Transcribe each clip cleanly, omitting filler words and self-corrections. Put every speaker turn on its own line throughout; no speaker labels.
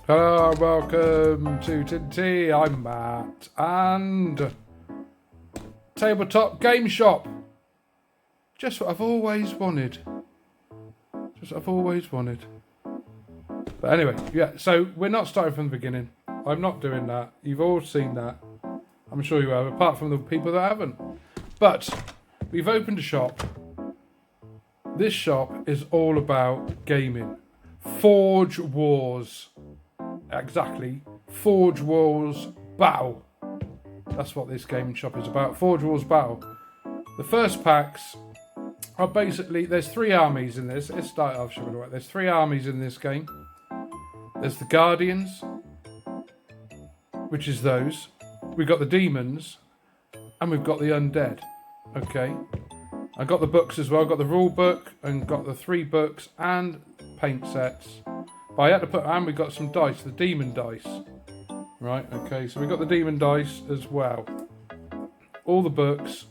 Hello, welcome to TNT. I'm Matt and Tabletop Game Shop. Just what I've always wanted. But anyway, yeah, so we're not starting from the beginning. I'm not doing that. You've all seen that. I'm sure you have, apart from the people that haven't. But we've opened a shop. This shop is all about gaming. Forge Wars. Exactly. Forge Wars Battle. That's what this gaming shop is about. Forge Wars Battle. The first packs are basically, there's three armies in this. Let's start off, shall we? There's three armies in this game. There's the Guardians, which is those. We've got the Demons, and we've got the Undead. Okay. I got the books as well. Got the rule book, and got the 3 books, and paint sets. But I had to put, and we got some dice, the demon dice. Right, okay, so we got the demon dice as well. All the books,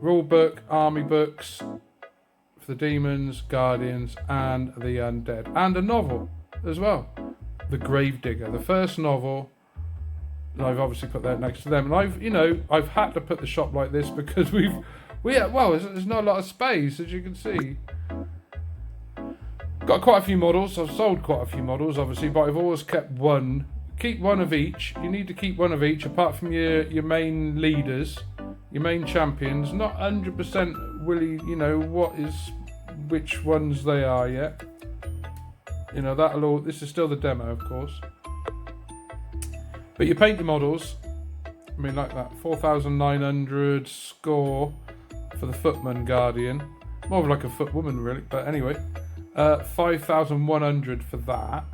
rule book, army books, for the demons, guardians, and the undead. And a novel as well. The Gravedigger, the first novel. And I've obviously put that next to them. And I've had to put the shop like this because there's not a lot of space, as you can see. Got quite a few models. I've sold quite a few models, obviously, but I've always kept one. Keep one of each. You need to keep one of each, apart from your main leaders, your main champions. Not 100% really, which ones they are yet. This is still the demo, of course. But you paint your models. I mean, like that 4,900 score for the Footman Guardian. More of like a footwoman, really. But anyway. 5,100 for that.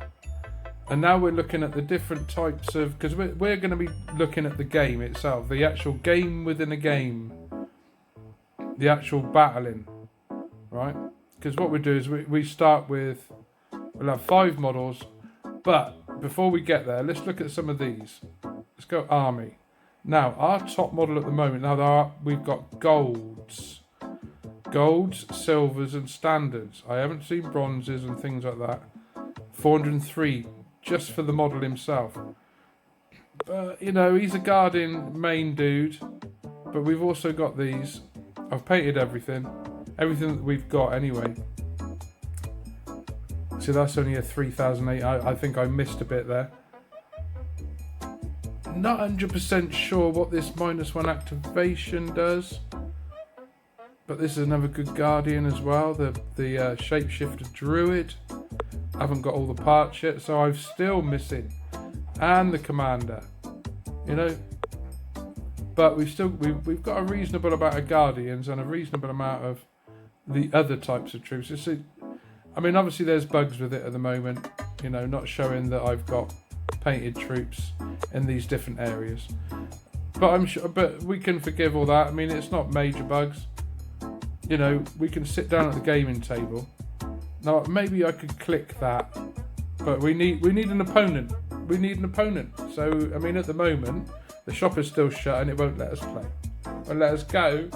And now we're looking at the different types of, because we're going to be looking at the game itself, the actual game within a game, the actual battling, right? Because what we do is we start with, we'll have 5 models, but before we get there, let's look at some of these. Let's go army. Now, our top model at the moment, we've got golds, silvers, and standards. I haven't seen bronzes and things like that. 403 just for the model himself. But he's a guardian main dude. But we've also got these. I've painted everything that we've got anyway. So that's only a 3,008. I think I missed a bit there. Not 100% sure what this -1 activation does. But this is another good guardian as well, the shapeshifter druid. I haven't got all the parts yet, so I'm still missing. And the commander, But we've got a reasonable amount of guardians and a reasonable amount of the other types of troops. Obviously there's bugs with it at the moment, not showing that I've got painted troops in these different areas. But I'm sure, but we can forgive all that. It's not major bugs. We can sit down at the gaming table. Now, maybe I could click that, but we need an opponent. We need an opponent. So, at the moment, the shop is still shut and it won't let us play. It won't let us go.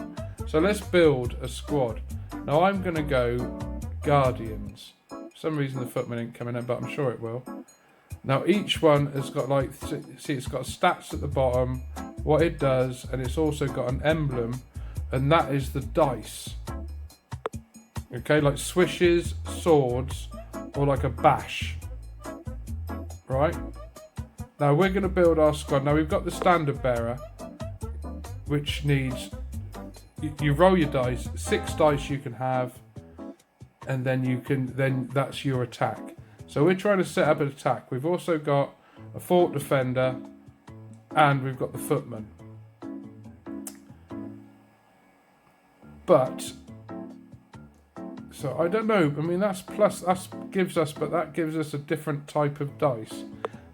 So let's build a squad. Now, I'm going to go Guardians. For some reason, the Footman ain't coming in, but I'm sure it will. Now, each one has got it's got stats at the bottom, what it does, and it's also got an emblem. And that is the dice. Okay, like swishes, swords, or like a bash. Right? Now we're going to build our squad. Now we've got the standard bearer, which needs, you roll your dice, 6 dice you can have, and then that's your attack. So we're trying to set up an attack. We've also got a fort defender, and we've got the footman. But, so I don't know. That gives us a different type of dice.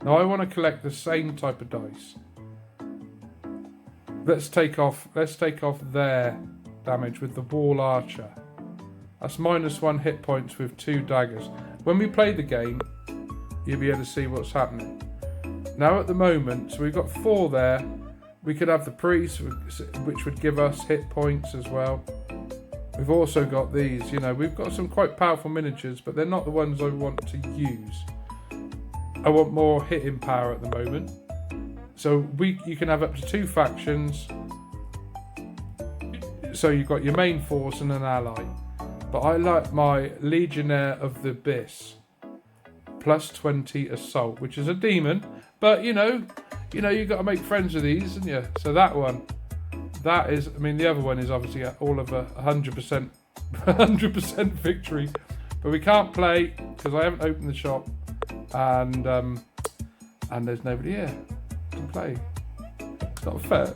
Now I want to collect the same type of dice. Let's take off their damage with the wall archer. That's -1 hit points with 2 daggers. When we play the game, you'll be able to see what's happening. Now at the moment, so we've got 4 there. We could have the priest, which would give us hit points as well. We've also got these, we've got some quite powerful miniatures, but they're not the ones I want to use. I want more hitting power at the moment. So you can have up to 2 factions. So you've got your main force and an ally. But I like my Legionnaire of the Abyss. Plus 20 assault, which is a demon. But you've got to make friends with these, haven't you? So that one, that is, I mean, the other one is obviously all of a 100%, 100% victory. But we can't play because I haven't opened the shop, and there's nobody here to play. It's not fair.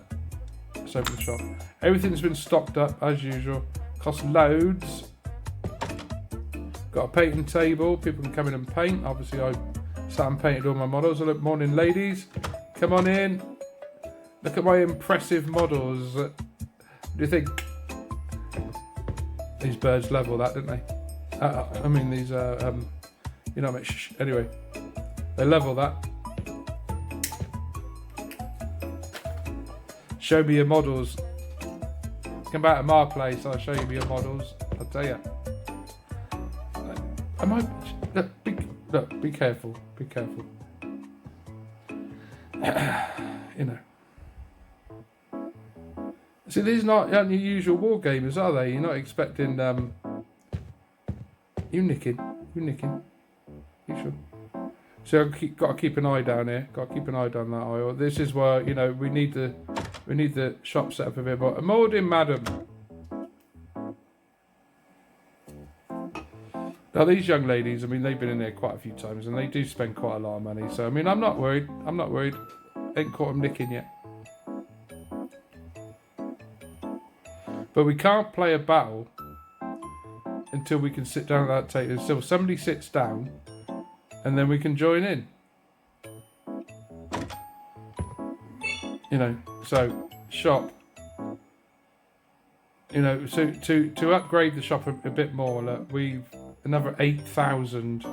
Let's open the shop. Everything's been stocked up as usual. Costs loads. Got a painting table. People can come in and paint. Obviously, I sat and painted all my models. Look, morning, ladies. Come on in. Look at my impressive models. What do you think? These birds level that, didn't they? I mean, these anyway, they level that. Show me your models. Come back to my place, I'll show you your models. I'll tell you. Be careful. Be careful. See, these are not your usual war gamers, are they? You're not expecting You nicking. You sure? So I've got to keep an eye down here. Got to keep an eye down that aisle. This is where we need the shop set up a bit more. Morning, madam. Now these young ladies, I mean, they've been in there quite a few times, and they do spend quite a lot of money. So I mean, I'm not worried. Ain't caught them nicking yet. But we can't play a battle until we can sit down at that table. Until somebody sits down, and then we can join in. So shop. So to upgrade the shop a bit more, look, we've another 8,000,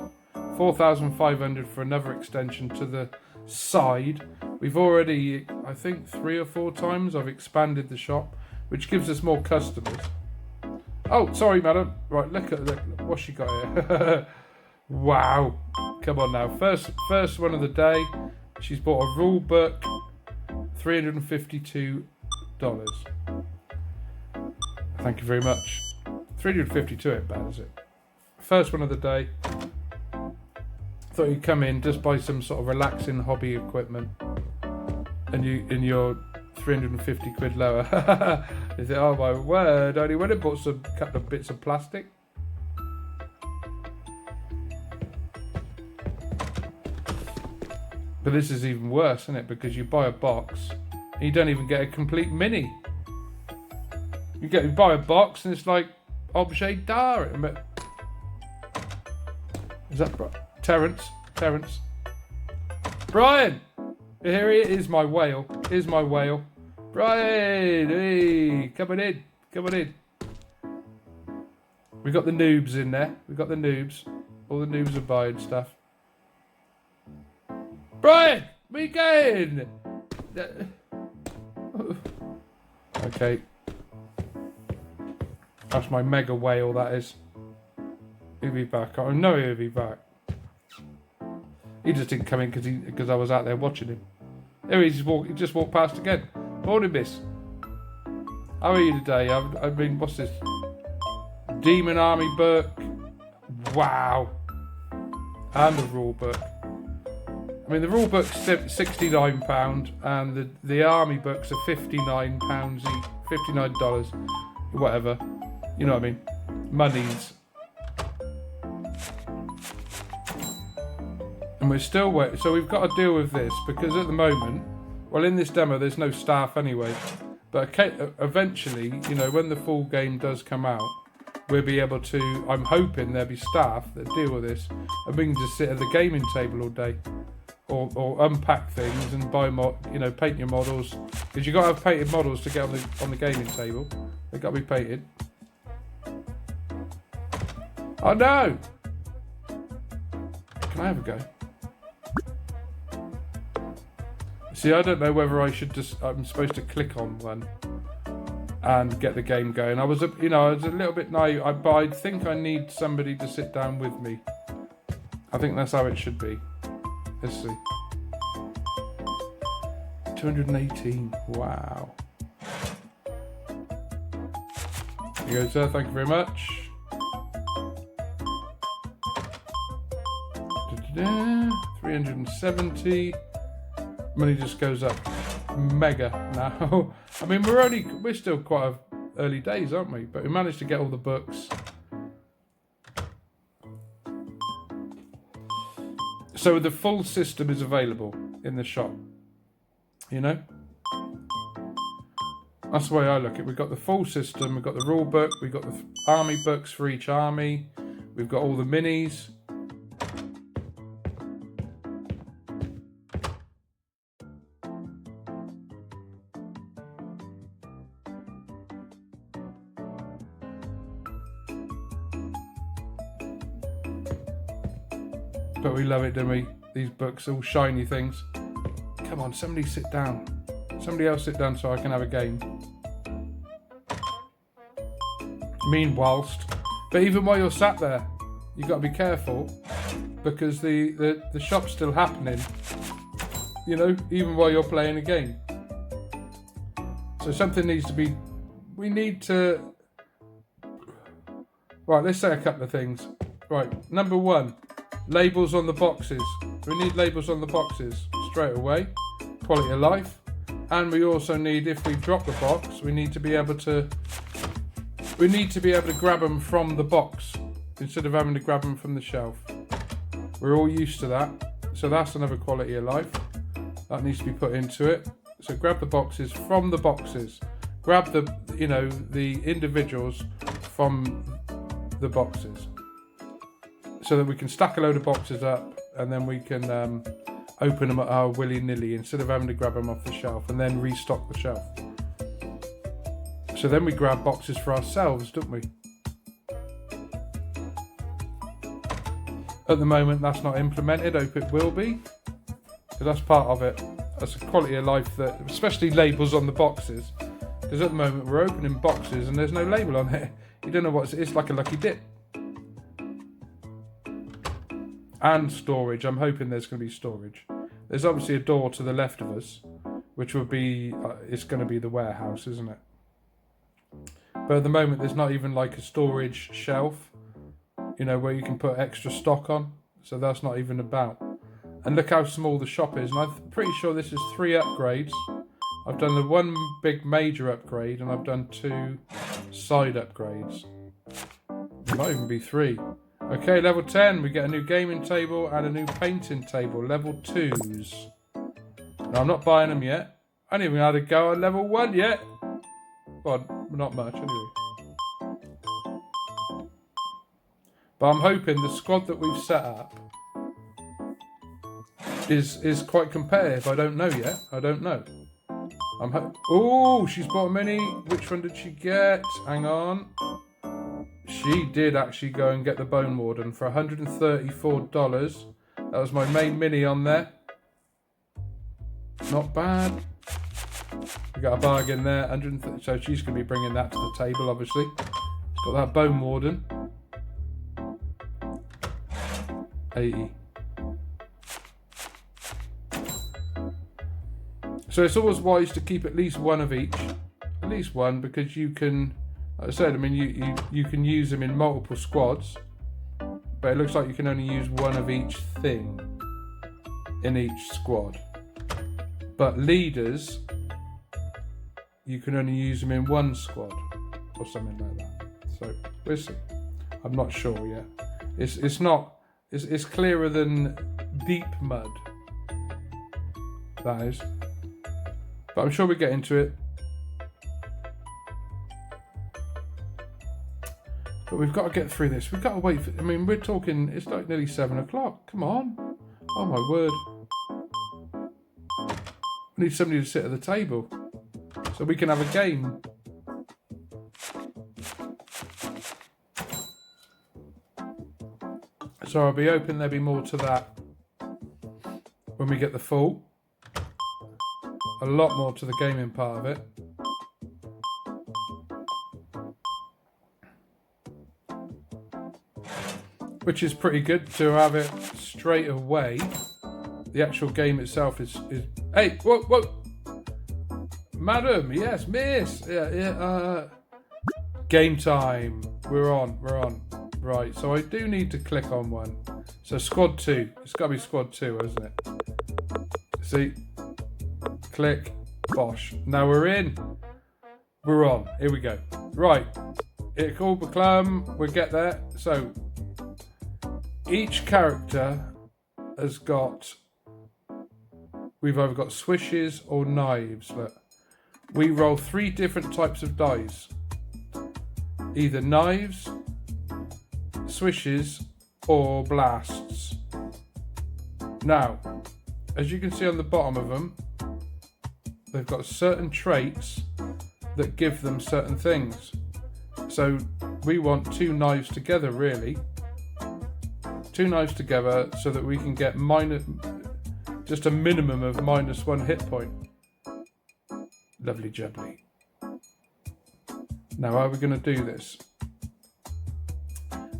4,500 for another extension to the side. We've already, I think, 3 or 4 times I've expanded the shop, which gives us more customers. Oh, sorry, madam. Right, look what she got here. Wow. Come on now. First one of the day. She's bought a rule book. $352. Thank you very much. 352 ain't bad, is it? First one of the day. Thought you'd come in, just buy some sort of relaxing hobby equipment, and you're 350 quid lower. You think, oh my word, only went and bought some couple of bits of plastic. But this is even worse, isn't it? Because you buy a box and you don't even get a complete mini. You buy a box and it's like objet d'art. Is that Terence? Brian! Here he is, my whale. Here's my whale. Brian! Hey! Coming in. We got the noobs in there. All the noobs are buying stuff. Brian! We going! Okay. That's my mega whale, that is. He'll be back. I know he'll be back. He just didn't come in because I was out there watching him. There he just walked past again. Morning, miss. How are you today? I mean, what's this? Demon Army book. Wow. And the rule book. I mean, the rule book's £69 and the army books are £59 each. $59. Whatever. You know what I mean? Monies. And we're still waiting. So we've got to deal with this because at the moment, well, in this demo, there's no staff anyway. But eventually, when the full game does come out, we'll be able to, I'm hoping there'll be staff that deal with this and we can just sit at the gaming table all day. Or unpack things and buy paint your models, because you've got to have painted models to get on the gaming table. They've got to be painted. Oh no! Can I have a go? See, I don't know whether I'm supposed to click on one and get the game going. I was a little bit naive, but I think I need somebody to sit down with me. I think that's how it should be. Let's see. 218. Wow. Here you go, sir. Thank you very much. 370. Money just goes up mega now. I mean, we're still quite early days, aren't we? But we managed to get all the books. So the full system is available in the shop. You know? That's the way I look at it. We've got the full system, we've got the rule book, we've got the army books for each army, we've got all the minis. But we love it, don't we? These books, all shiny things. Come on, somebody sit down. Somebody else sit down so I can have a game. But even while you're sat there, you've got to be careful because the shop's still happening. You know, even while you're playing a game. So something needs to be. We need to. Right, let's say a couple of things. Right, number one, labels on the boxes. We need labels on the boxes straight away. Quality of life. And we also need, if we drop the box, we need to be able to grab them from the box instead of having to grab them from the shelf. We're all used to that. So that's another quality of life. That needs to be put into it. So grab the boxes from the boxes. Grab the individuals from the boxes. So that we can stack a load of boxes up and then we can open them at willy-nilly instead of having to grab them off the shelf and then restock the shelf. So then we grab boxes for ourselves, don't we? At the moment that's not implemented. I hope it will be. So that's part of it. That's a quality of life, that, especially labels on the boxes. Because at the moment we're opening boxes and there's no label on it. You don't know what it's like a lucky dip. And storage. I'm hoping there's going to be storage. There's obviously a door to the left of us, which will be, it's going to be the warehouse, isn't it? But at the moment, there's not even like a storage shelf, you know, where you can put extra stock on. So that's not even about. And look how small the shop is. And I'm pretty sure this is 3 upgrades. I've done the 1 big major upgrade and I've done 2 side upgrades. It might even be 3. Okay, level 10, we get a new gaming table and a new painting table, level 2s. Now, I'm not buying them yet. I haven't even had a go at level 1 yet. Well, not much anyway. But I'm hoping the squad that we've set up is quite competitive. I don't know yet. I don't know. Oh, she's bought a mini. Which one did she get? Hang on. She did actually go and get the Bone Warden for $134. That was my main mini on there. Not bad. We got a bargain there. 130. So she's going to be bringing that to the table, obviously. She's got that Bone Warden. 80. So it's always wise to keep at least one of each. At least one, because you can... Like I said, I mean, you can use them in multiple squads, but it looks like you can only use one of each thing in each squad. But leaders, you can only use them in one squad or something like that. So we'll see. I'm not sure yet. It's clearer than deep mud. That is. But I'm sure we get into it. But we've got to get through this. We've got to wait for... I mean, we're talking... It's like nearly 7 o'clock. Come on. Oh, my word. We need somebody to sit at the table so we can have a game. So I'll be hoping there'll be more to that when we get the full. A lot more to the gaming part of it. Which is pretty good to have it straight away. the actual game itself is hey, whoa, madam, yes, miss, game time. We're on. Right, so I do need to click on one. So squad 2. It's got to be squad 2, isn't it? See? Click. Bosh. Now we're in. We're on. Here we go. Right. It all become. We'll get there. So each character has got. We've either got swishes or knives. Look. We roll 3 different types of dice. Either knives, swishes, or blasts. Now, as you can see on the bottom of them, they've got certain traits that give them certain things. So we want 2 knives together, really. 2 knives together so that we can get just a minimum of -1 hit point. Lovely jubbly. Now, how are we going to do this?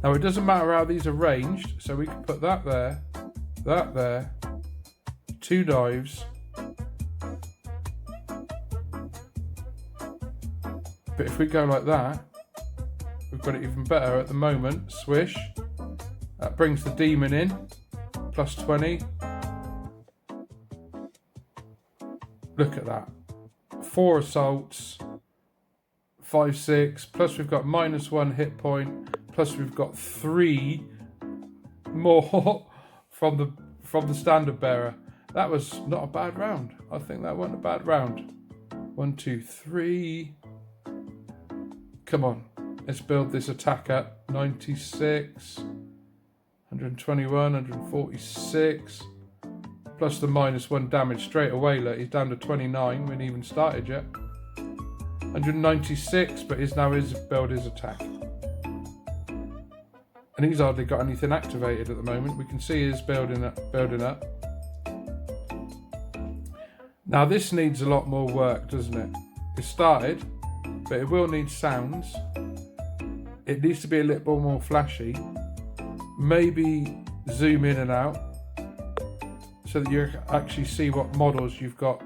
Now, it doesn't matter how these are ranged, so we can put that there, 2 knives. But if we go like that, we've got it even better at the moment. Swish. That brings the demon in. +20. Look at that. 4 assaults. 5, 6. Plus we've got -1 hit point. Plus we've got 3 more from the standard bearer. That was not a bad round. I think that wasn't a bad round. 1, 2, 3. Come on. Let's build this attack up. 96. 121, 146. Plus the -1 damage straight away. Look, he's down to 29. We haven't even started yet. 196, but his build his attack. And he's hardly got anything activated at the moment. We can see his building up. Now this needs a lot more work, doesn't it? It started, but it will need sounds. It needs to be a little bit more flashy. Maybe zoom in and out so that you actually see what models you've got,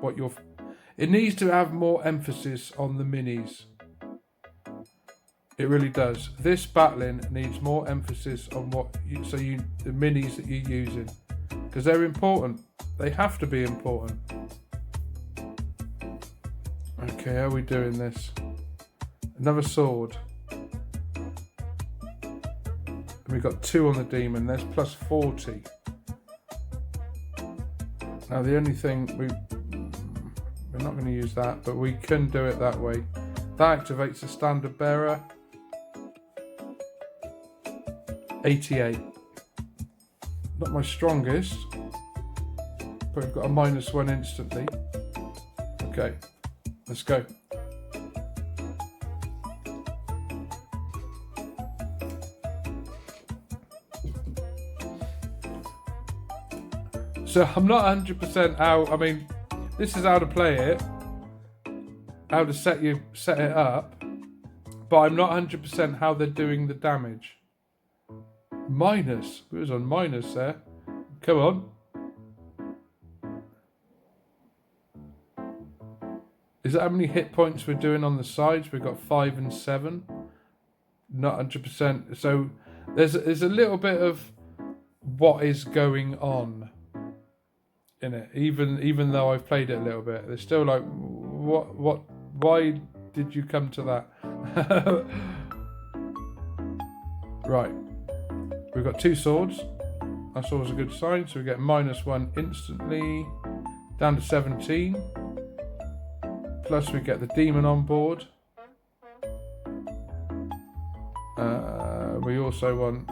it needs to have more emphasis on the minis. It really does. This battling needs more emphasis on the minis that you're using, because they're important. They have to be important. Okay, how are we doing this? Another sword. And we've got 2 on the demon. There's +40. Now the only thing we're not going to use that, but we can do it that way. That activates the standard bearer. 88. Not my strongest, but we've got a -1 instantly. Okay, let's go. So I'm not 100% how, this is how to play it, how to set it up, but I'm not 100% how they're doing the damage. Minus. It was on minus there. Come on. Is that how many hit points we're doing on the sides? We've got 5 and 7. Not 100%. So there's a little bit of what is going on in it. Even though I've played it a little bit, there's still like, why did you come to that? Right. We've got 2 swords. That's always a good sign. So we get -1 instantly. Down to 17. Plus we get the demon on board. We also want...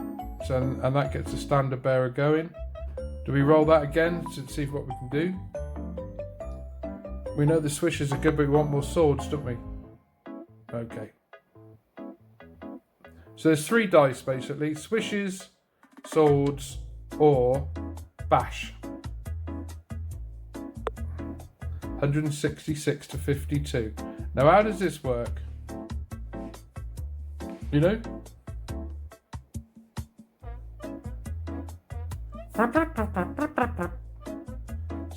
and that gets the standard bearer going. Do we roll that again to see what we can do? We know the swishes are good, but we want more swords, don't we? Okay. So there's 3 dice basically. Swishes, swords, or bash. 166 to 52. Now how does this work? You know?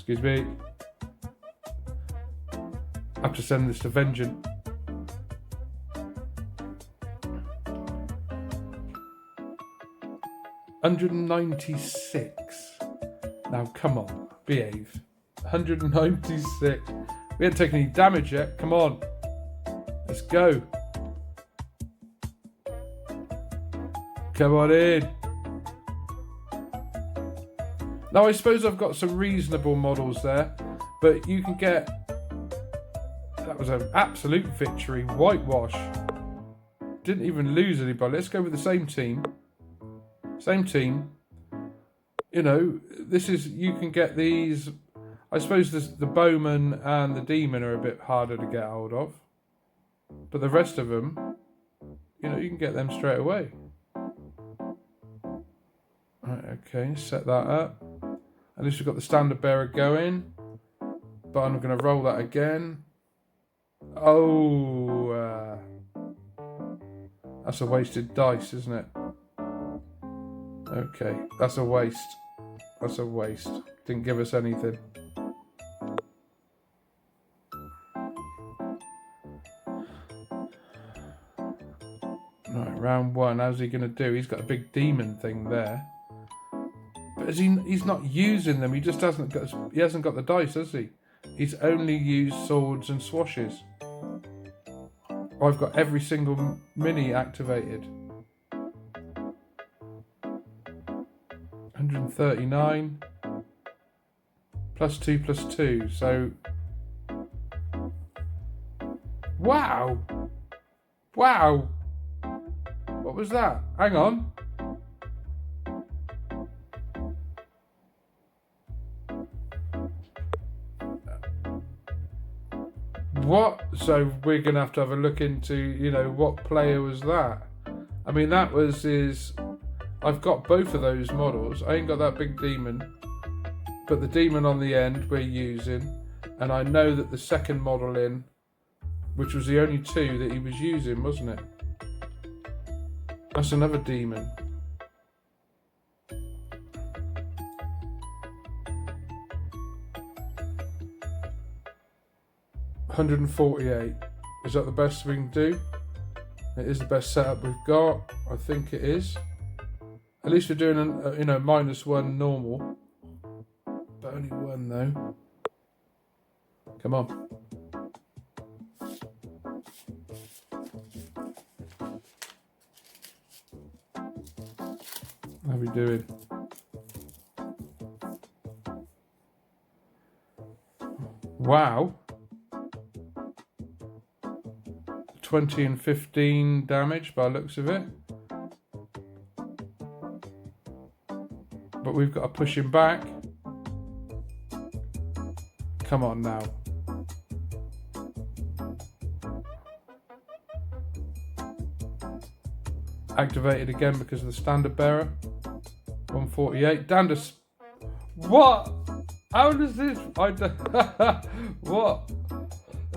Excuse me. I have to send this to Vengeance. $196. Now come on, behave. 196. We haven't taken any damage yet. Come on. Let's go. Come on in. Now I suppose I've got some reasonable models there, but you can get... That was an absolute victory. Whitewash. Didn't even lose anybody. Let's go with the same team. Same team. You know, this is... You can get these... I suppose the Bowman and the Demon are a bit harder to get hold of. But the rest of them, you know, you can get them straight away. Right, okay, set that up. At least we've got the standard bearer going. But I'm going to roll that again. Oh, that's a wasted dice, isn't it? Okay, that's a waste. That's a waste. Didn't give us anything. Right, round one. How's he going to do? He's got a big demon thing there. But he's not using them. He just hasn't got the dice, has he? He's only used swords and swashes. I've got every single mini activated. 139 +2 +2. So wow. Wow. What was that? Hang on. What? So we're going to have a look into, you know, what player was that? I mean, that was his... I've got both of those models. I ain't got that big demon. But the demon on the end we're using. And I know that the second model in, which was the only two that he was using, wasn't it? That's another demon. $148. Is that the best we can do? It is the best setup we've got. I think it is. At least we're doing a -1 normal. But only one though. Come on. How are we doing? Wow. 20 and 15 damage by the looks of it. But we've got to push him back. Come on now. Activated again because of the standard bearer. 148. Down to... What? How does this... What?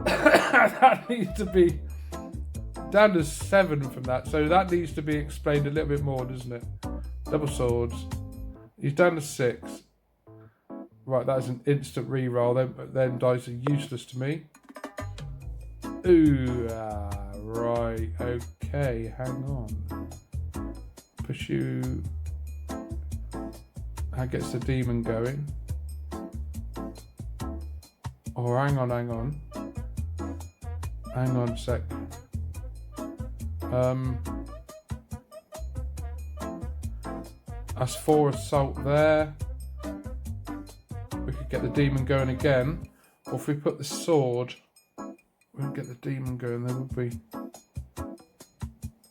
That needs to be... Down to 7 from that. So that needs to be explained a little bit more, doesn't it? Double swords. He's down to 6. Right, that's an instant reroll. Then dice are useless to me. Ooh, right. Okay, hang on. Pursue. That gets the demon going. Oh, hang on. Hang on a sec. That's 4 assault there. We could get the demon going again. Or if we put the sword, we won't get the demon going, there would be.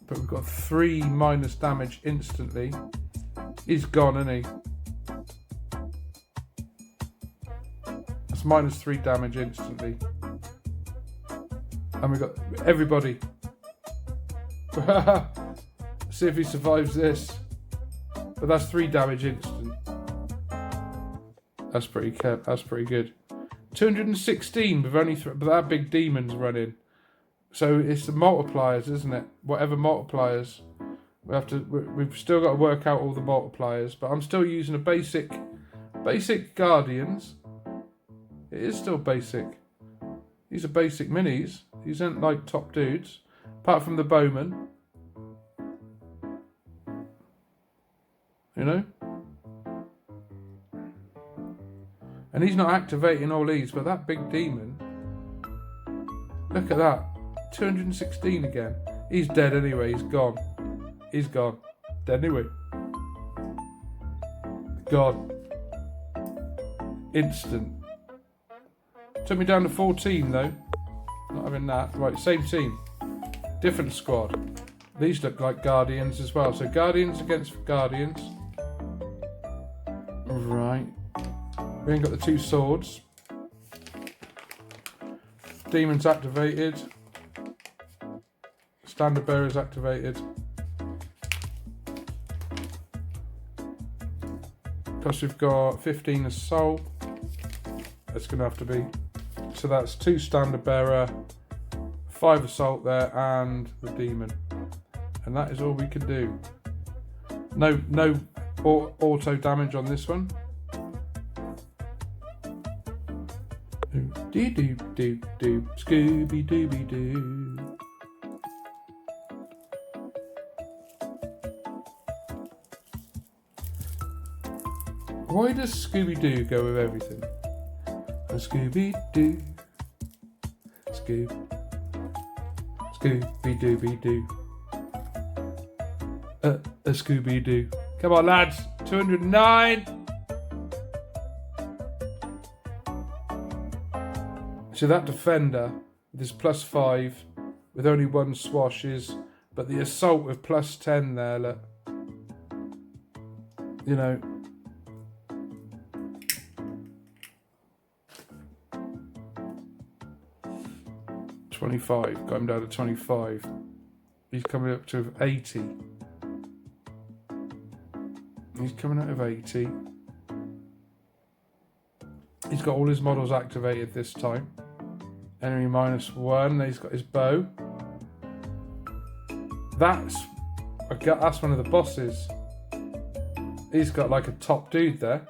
But we've got 3 minus damage instantly. He's gone, isn't he? That's -3 damage instantly. And we've got everybody. See if he survives this. But that's 3 damage instant. That's pretty good. 216 with only but that big demon's running. So it's the multipliers, isn't it? Whatever multipliers. We've still got to work out all the multipliers, but I'm still using a basic Guardians. It is still basic. These are basic minis. These aren't like top dudes. Apart from the bowman. You know? And he's not activating all these, but that big demon. Look at that. 216 again. He's dead anyway. He's gone. He's gone. Dead anyway. God. Instant. Took me down to 14 though. Not having that. Right, same team. Different squad. These look like Guardians as well. So Guardians against Guardians. Right. We ain't got the two swords. Demons activated. Standard bearers activated. Plus we've got 15 assault. That's going to have to be. So that's 2 standard bearer, 5 assault there, and the demon. And that is all we can do. No auto damage on this one. Do do do do Scooby Dooby Doo. Why does Scooby Doo go with everything? A Scooby Doo, Scooby Dooby Doo. A Scooby Doo. Come on, lads. 209. So that defender with his +5 with only 1 swash is, but the assault with +10 there, look. You know. got him down to 25. He's coming up to 80. He's coming out of 80. He's got all his models activated this time. Enemy -1. He's got his bow. That's one of the bosses. He's got like a top dude there.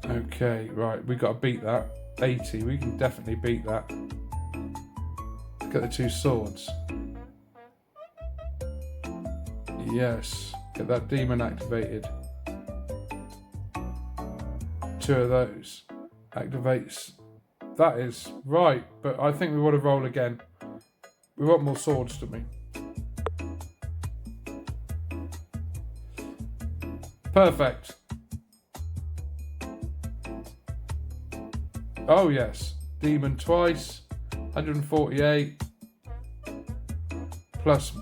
Okay, right, we got to beat that. 80, we can definitely beat that. Look at the 2 swords. Yes, get that demon activated. 2 of those activates. That is right, but I think we want to roll again. We want more swords, don't we? Perfect. Oh yes, demon twice, 148 plus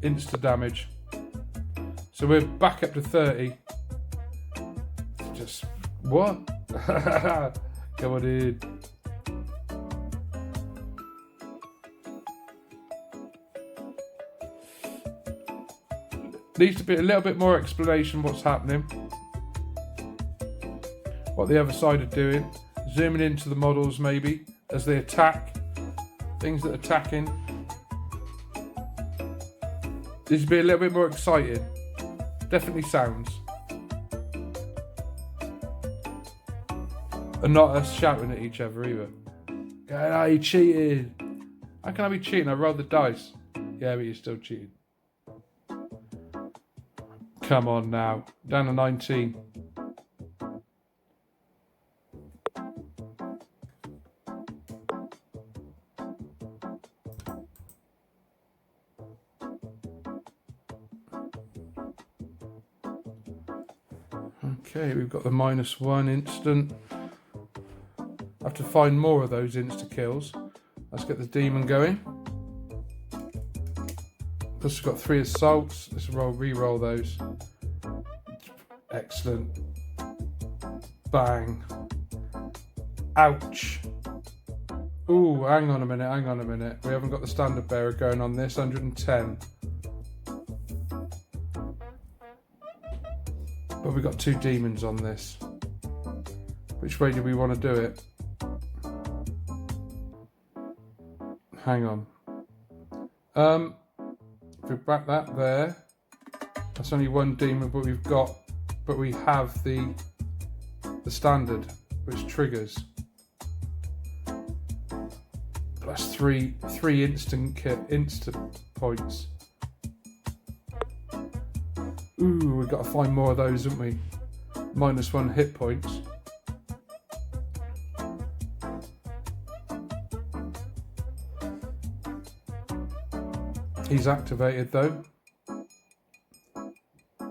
insta damage. So we're back up to 30. Just what? Come on, dude. Needs to be a little bit more explanation what's happening. What the other side are doing. Zooming into the models maybe as they attack. Things that are attacking. This would be a little bit more exciting. Definitely sounds. And not us shouting at each other either. Oh, you cheated. How can I be cheating? I rolled the dice. Yeah, but you're still cheating. Come on now. Down to 19. Okay, we've got the -1 instant. I have to find more of those insta kills. Let's get the demon going. Plus we've got 3 assaults. Let's re-roll those. Excellent. Bang. Ouch. Ooh, hang on a minute. We haven't got the standard bearer going on this. 110. But we've got 2 demons on this. Which way do we want to do it? Hang on. If we back that there, that's only 1 demon, but we've got but we have the standard, which triggers. But that's three instant points. Ooh, we've got to find more of those, haven't we? -1 hit points. He's activated though.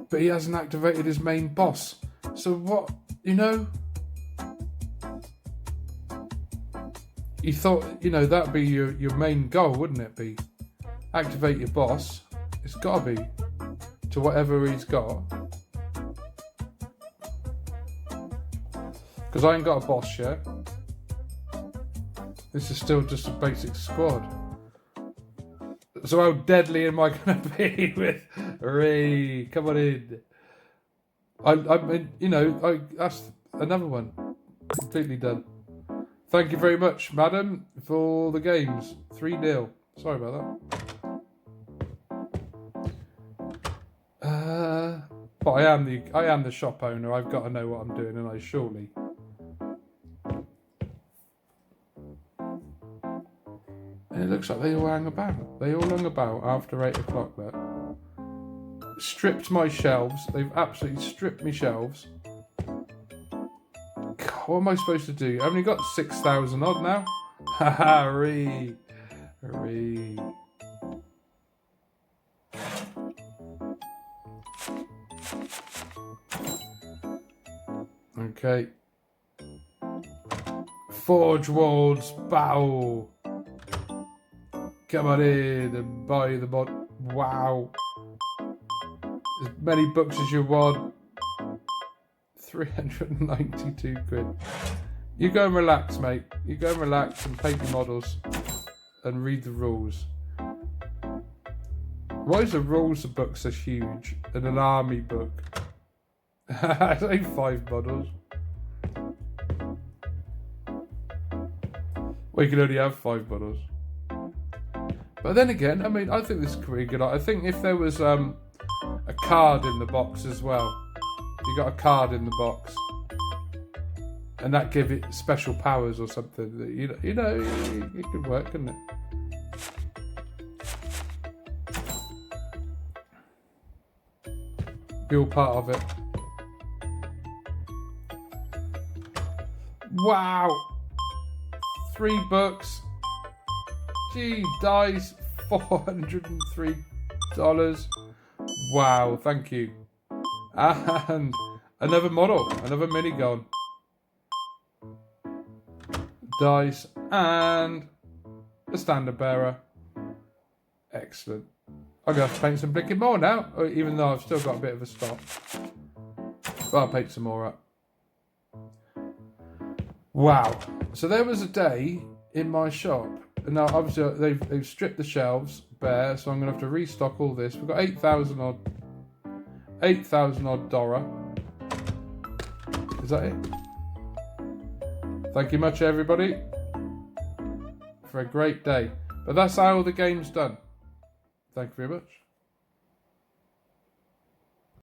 But he hasn't activated his main boss. So what, you know? You thought, you know, that'd be your main goal, wouldn't it be? Activate your boss. It's got to be to whatever he's got. Because I ain't got a boss yet. This is still just a basic squad. So how deadly am I going to be with Ray? Come on in. I mean, you know, that's another one. Completely done. Thank you very much, madam, for the games. 3-0. Sorry about that. But I am the shop owner. I've got to know what I'm doing, and I surely. And it looks like they all hang about. They all hung about after 8 o'clock. But stripped my shelves. They've absolutely stripped me shelves. God, what am I supposed to do? I've only got 6,000 odd now. Haha, hurry. Okay. Forge World's Battle. Come on in and buy the mod. Wow. As many books as you want. 392 quid. You go and relax, mate. You go and relax and paint your models and read the rules. Why is the rules of books so huge in an army book? It's only 5 models. Well, you can only have 5 models. But then again, I mean, I think this is pretty good. I think if there was a card in the box as well, you got a card in the box, and that give it special powers or something. That you know, it could work, couldn't it? Be all part of it. Wow, 3 books. Gee, dice, $403. Wow, thank you. And another model, another minigun. Dice and a standard bearer. Excellent. I'm going to have to paint some blinking more now, even though I've still got a bit of a stock. But I'll paint some more up. Wow. So there was a day in my shop. And now obviously they've stripped the shelves bare, so I'm going to have to restock all this. We've got 8,000 odd Dora. Is that it? Thank you much, everybody, for a great day. But that's how the game's done. Thank you very much.